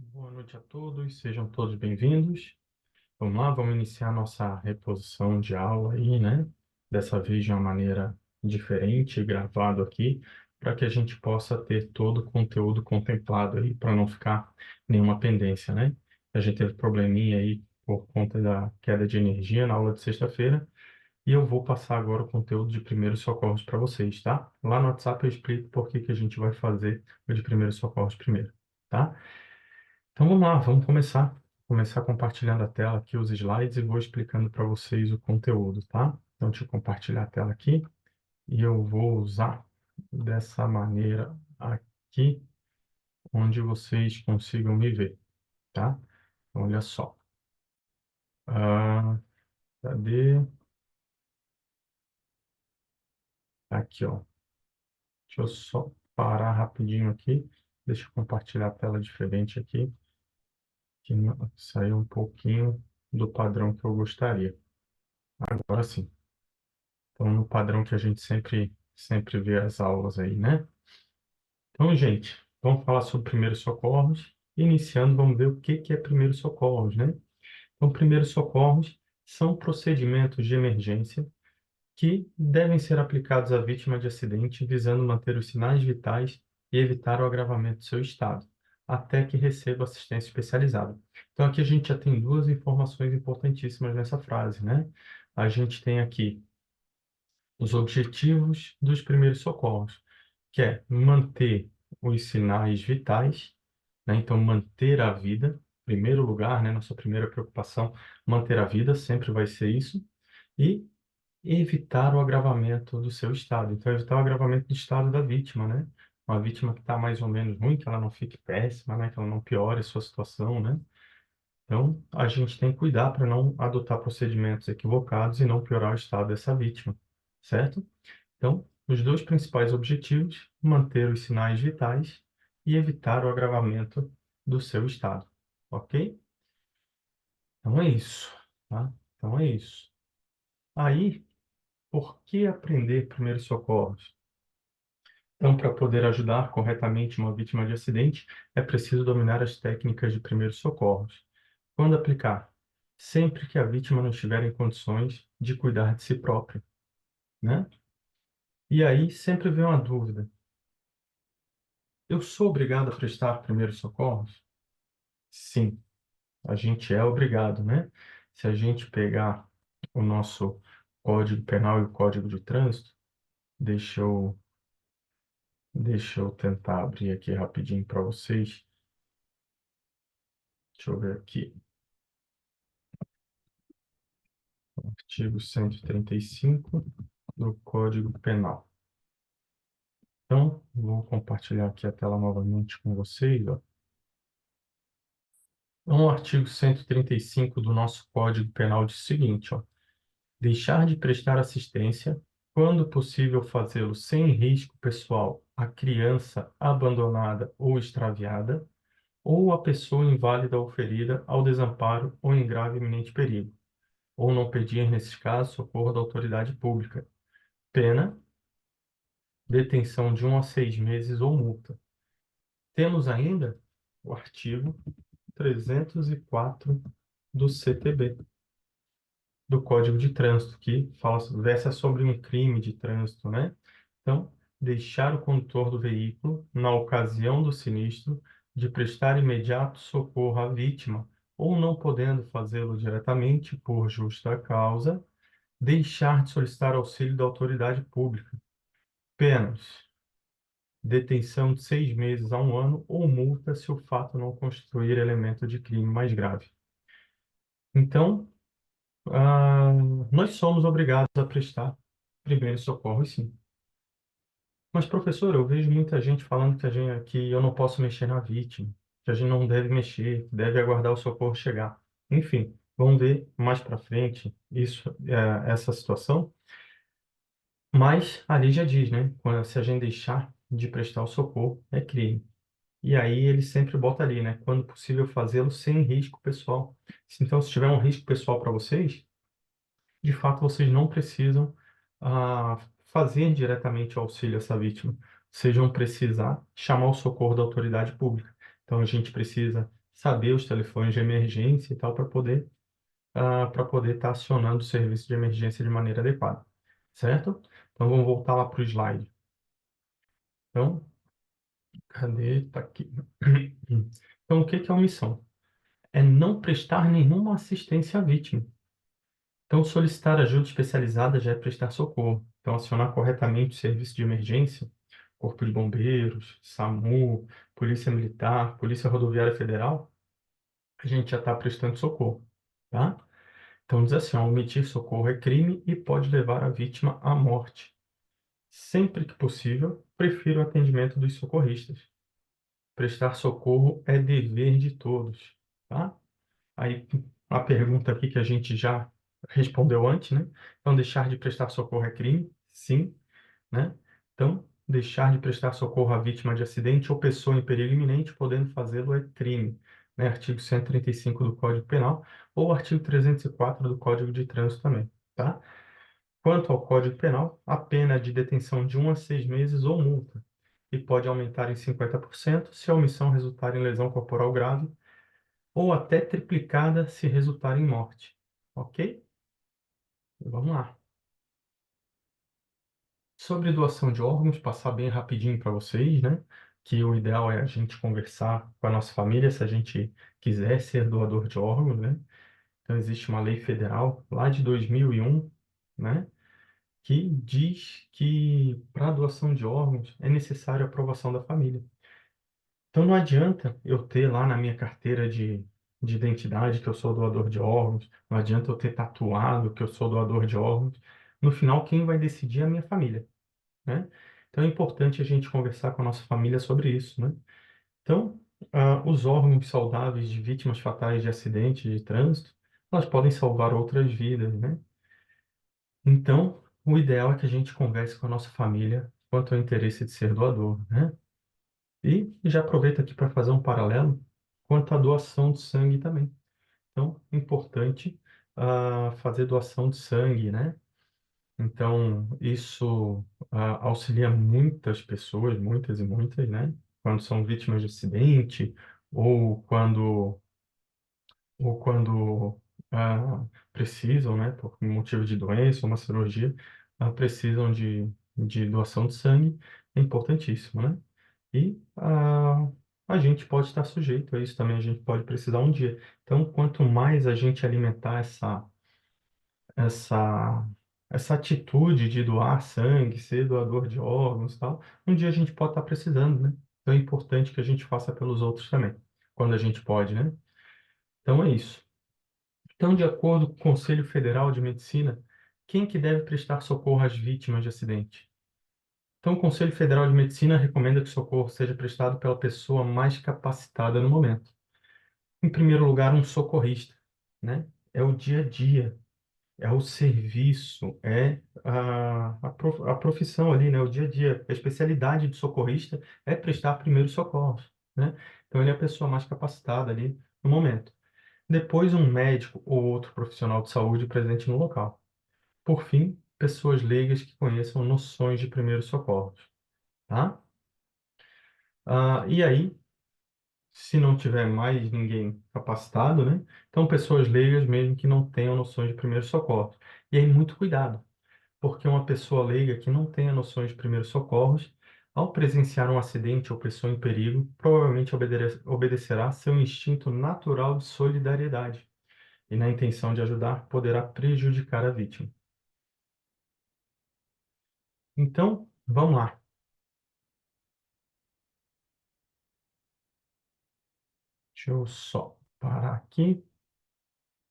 Boa noite a todos, sejam todos bem-vindos. Vamos lá, vamos iniciar nossa reposição de aula aí, né? Dessa vez de uma maneira diferente, gravado aqui, para que a gente possa ter todo o conteúdo contemplado aí, para não ficar nenhuma pendência, né? A gente teve probleminha aí por conta da queda de energia na aula de sexta-feira, e eu vou passar agora o conteúdo de primeiros socorros para vocês, tá? Lá no WhatsApp eu explico por que que a gente vai fazer o de primeiros socorros primeiro, tá? Então vamos lá, vamos começar. Começar compartilhando a tela aqui, os slides, e vou explicando para vocês o conteúdo, tá? Então, deixa eu compartilhar a tela aqui e eu vou usar dessa maneira aqui, onde vocês consigam me ver, tá? Olha só. Cadê? Aqui, ó. Deixa eu só parar rapidinho aqui. Deixa eu compartilhar a tela diferente aqui, que saiu um pouquinho do padrão que eu gostaria. Agora sim. Então, no padrão que a gente sempre vê as aulas aí, né? Então, gente, vamos falar sobre primeiros socorros. Iniciando, vamos ver o que que é primeiros socorros, né? Então, primeiros socorros são procedimentos de emergência que devem ser aplicados à vítima de acidente, visando manter os sinais vitais e evitar o agravamento do seu estado, até que receba assistência especializada. Então, aqui a gente já tem duas informações importantíssimas nessa frase, né? A gente tem aqui os objetivos dos primeiros socorros, que é manter os sinais vitais, né? Então, manter a vida, em primeiro lugar, né? Nossa primeira preocupação, manter a vida, sempre vai ser isso, e evitar o agravamento do seu estado. Então, evitar o agravamento do estado da vítima, né? Uma vítima que está mais ou menos ruim, que ela não fique péssima, né? Que ela não piore a sua situação, né? Então, a gente tem que cuidar para não adotar procedimentos equivocados e não piorar o estado dessa vítima, certo? Então, os dois principais objetivos, manter os sinais vitais e evitar o agravamento do seu estado, ok? Então é isso, tá? Então é isso. Aí, por que aprender primeiros socorros? Então, para poder ajudar corretamente uma vítima de acidente, é preciso dominar as técnicas de primeiros socorros. Quando aplicar? Sempre que a vítima não estiver em condições de cuidar de si própria, né? E aí sempre vem uma dúvida. Eu sou obrigado a prestar primeiros socorros? Sim, a gente é obrigado, né? Se a gente pegar o nosso Código Penal e o Código de Trânsito, deixa eu, deixa eu tentar abrir aqui rapidinho para vocês. Deixa eu ver aqui. Artigo 135 do Código Penal. Então, vou compartilhar aqui a tela novamente com vocês, ó. Então, o artigo 135 do nosso Código Penal diz o seguinte, ó: deixar de prestar assistência, quando possível fazê-lo sem risco pessoal à criança abandonada ou extraviada, ou à pessoa inválida ou ferida ao desamparo ou em grave e iminente perigo, ou não pedir, nesses casos, socorro da autoridade pública. Pena, detenção de 1 a 6 meses ou multa. Temos ainda o artigo 304 do CTB, do Código de Trânsito, que versa sobre um crime de trânsito, né? Então, deixar o condutor do veículo, na ocasião do sinistro, de prestar imediato socorro à vítima, ou não podendo fazê-lo diretamente por justa causa, deixar de solicitar auxílio da autoridade pública. Penas: detenção de 6 meses a 1 ano ou multa se o fato não constituir elemento de crime mais grave. Então, ah, nós somos obrigados a prestar primeiros socorros, sim. Mas, professor, eu vejo muita gente falando que eu não posso mexer na vítima, que a gente não deve mexer, que deve aguardar o socorro chegar. Enfim, vamos ver mais para frente essa situação. Mas a lei já diz, né? Se a gente deixar de prestar o socorro, é crime. E aí ele sempre bota ali, né? Quando possível fazê-lo sem risco pessoal. Então, se tiver um risco pessoal para vocês, de fato vocês não precisam fazer diretamente o auxílio a essa vítima. Vocês vão precisar chamar o socorro da autoridade pública. Então, a gente precisa saber os telefones de emergência e tal para poder estar acionando o serviço de emergência de maneira adequada, certo? Então vamos voltar lá para o slide. Então, cadê? Tá aqui. Então, o que que é a omissão? É não prestar nenhuma assistência à vítima. Então, solicitar ajuda especializada já é prestar socorro. Então, acionar corretamente o serviço de emergência, Corpo de Bombeiros, SAMU, Polícia Militar, Polícia Rodoviária Federal, a gente já está prestando socorro, tá? Então, diz assim, ó, omitir socorro é crime e pode levar a vítima à morte. Sempre que possível, prefiro o atendimento dos socorristas. Prestar socorro é dever de todos, tá? Aí, a pergunta aqui que a gente já respondeu antes, né? Então, deixar de prestar socorro é crime? Sim, né? Então, deixar de prestar socorro à vítima de acidente ou pessoa em perigo iminente, podendo fazê-lo, é crime, né? Artigo 135 do Código Penal ou artigo 304 do Código de Trânsito também, tá? Quanto ao Código Penal, a pena é de detenção de 1 a 6 meses ou multa, e pode aumentar em 50% se a omissão resultar em lesão corporal grave ou até triplicada se resultar em morte. Ok? Vamos lá. Sobre doação de órgãos, passar bem rapidinho para vocês, né? Que o ideal é a gente conversar com a nossa família se a gente quiser ser doador de órgãos, né? Então, existe uma lei federal lá de 2001, né? Que diz que para doação de órgãos é necessária a aprovação da família. Então, não adianta eu ter lá na minha carteira de identidade que eu sou doador de órgãos, não adianta eu ter tatuado que eu sou doador de órgãos. No final, quem vai decidir é a minha família, né? Então, é importante a gente conversar com a nossa família sobre isso, né? Então, os órgãos saudáveis de vítimas fatais de acidente de trânsito, elas podem salvar outras vidas, né? Então, o ideal é que a gente converse com a nossa família quanto ao interesse de ser doador, né? E já aproveito aqui para fazer um paralelo quanto à doação de sangue também. Então, é importante fazer doação de sangue, né? Então, isso auxilia muitas pessoas, muitas e muitas, né? Quando são vítimas de acidente ou quando precisam, né, por motivo de doença ou uma cirurgia, precisam de doação de sangue, é importantíssimo, né? E a gente pode estar sujeito a isso também, a gente pode precisar um dia. Então, quanto mais a gente alimentar essa, essa atitude de doar sangue, ser doador de órgãos e tal, um dia a gente pode estar precisando, né? Então, é importante que a gente faça pelos outros também, quando a gente pode, né? Então, é isso. Então, de acordo com o Conselho Federal de Medicina, quem que deve prestar socorro às vítimas de acidente? Então, o Conselho Federal de Medicina recomenda que o socorro seja prestado pela pessoa mais capacitada no momento. Em primeiro lugar, um socorrista, né? É o dia a dia, é o serviço, é a profissão ali, né? O dia a dia. A especialidade do socorrista é prestar primeiros socorros, né? Então, ele é a pessoa mais capacitada ali no momento. Depois, um médico ou outro profissional de saúde presente no local. Por fim, pessoas leigas que conheçam noções de primeiros socorros, tá? E aí, se não tiver mais ninguém capacitado, né? Então, pessoas leigas mesmo que não tenham noções de primeiros socorros. E aí, muito cuidado, porque uma pessoa leiga que não tenha noções de primeiros socorros, ao presenciar um acidente ou pessoa em perigo, provavelmente obedecerá seu instinto natural de solidariedade e, na intenção de ajudar, poderá prejudicar a vítima. Então, vamos lá. Deixa eu só parar aqui.